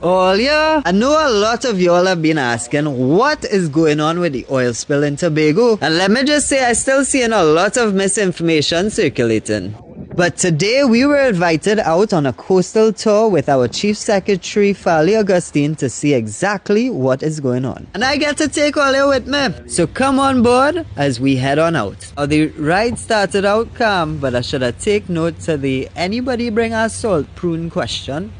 Oh yeah, I know a lot of y'all have been asking what is going on with the oil spill in Tobago, and let me just say I still seeing a lot of misinformation circulating. But today we were invited out on a coastal tour with our Chief Secretary Fali Augustine to see exactly what is going on. And I get to take all you with me. So come on board as we head on out. Now the ride started out calm, but I should have take note to the anybody bring a salt prune question.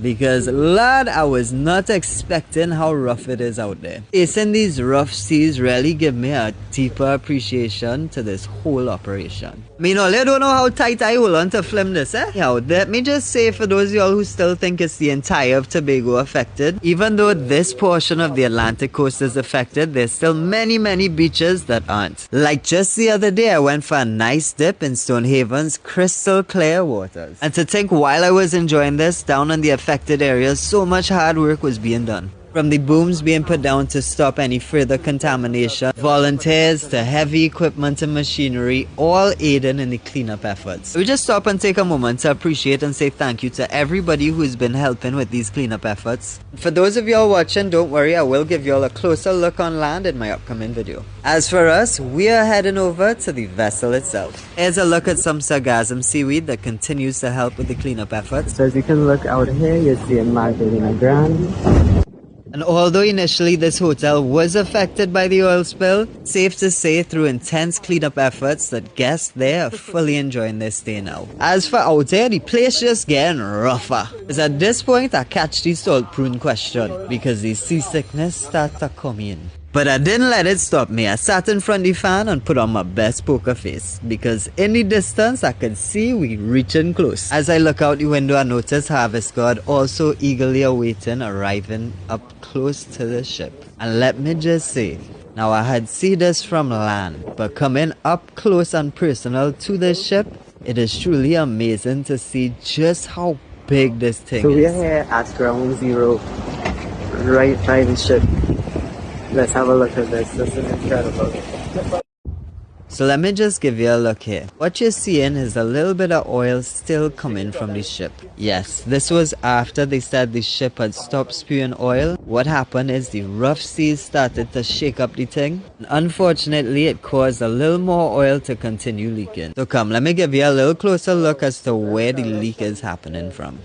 Because lad, I was not expecting how rough it is out there. Facing these rough seas really give me a deeper appreciation to this whole operation. I mean, I don't know how tight I hold on to film this, eh? Yeah, let me just say for those of y'all who still think it's the entire of Tobago affected, even though this portion of the Atlantic coast is affected, there's still many beaches that aren't. Like just the other day, I went for a nice dip in Stonehaven's crystal clear waters. And to think while I was enjoying this, down on the affected areas, so much hard work was being done. From the booms being put down to stop any further contamination, volunteers to heavy equipment and machinery, all aiding in the cleanup efforts. We just stop and take a moment to appreciate and say thank you to everybody who's been helping with these cleanup efforts. For those of y'all watching, don't worry, I will give y'all a closer look on land in my upcoming video. As for us, we are heading over to the vessel itself. Here's a look at some sargassum seaweed that continues to help with the cleanup efforts. So as you can look out here, you see a Magdalena Grande. And although initially this hotel was affected by the oil spill, safe to say through intense cleanup efforts that guests there are fully enjoying their stay now. As for out here, the place just getting rougher. It's at this point I catch the salt prune question because the seasickness starts to come in. But I didn't let it stop me. I sat in front of the fan and put on my best poker face because in the distance I could see we reaching close. As I look out the window, I notice Harvest God also eagerly awaiting arriving up close to the ship. And let me just say, now I had seen this from land, but coming up close and personal to the ship, it is truly amazing to see just how big this thing is. So we are here at ground zero, right by the ship. Let's have a look at this. This is incredible. So let me just give you a look here. What you're seeing is a little bit of oil still coming from the ship. Yes, this was after they said the ship had stopped spewing oil. What happened is the rough seas started to shake up the thing. And unfortunately, it caused a little more oil to continue leaking. So come, let me give you a little closer look as to where the leak is happening from.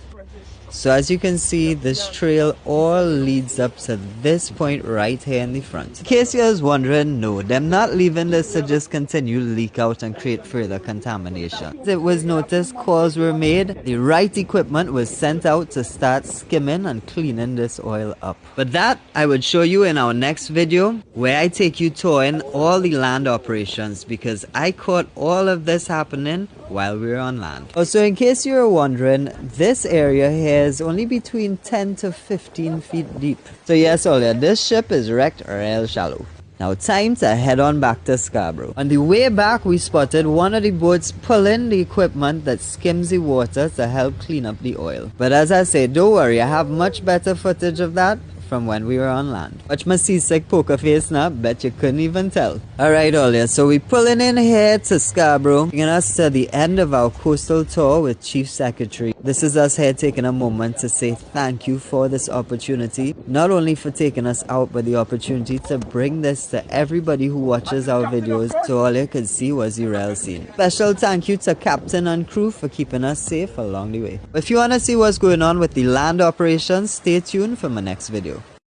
So as you can see, this trail all leads up to this point right here in the front. In case you was wondering, no, them not leaving this to just continue leak out and create further contamination. It was noticed calls were made, the right equipment was sent out to start skimming and cleaning this oil up. But that I would show you in our next video where I take you touring all the land operations because I caught all of this happening while we were on land. Also, in case you were wondering, this area here is only between 10 to 15 feet deep. So yes, Olia, this ship is wrecked real shallow. Now time to head on back to Scarborough. On the way back, we spotted one of the boats pulling the equipment that skims the water to help clean up the oil. But as I say, don't worry, I have much better footage of that from when we were on land. Watch my seasick poker face now, bet you couldn't even tell. Alright Olia, so we pulling in here to Scarborough, bringing us to the end of our coastal tour with Chief Secretary. This is us here taking a moment to say thank you for this opportunity, not only for taking us out, but the opportunity to bring this to everybody who watches our videos so all you could see was the real scene. Special thank you to captain and crew for keeping us safe along the way. If you want to see what's going on with the land operations, stay tuned for my next video.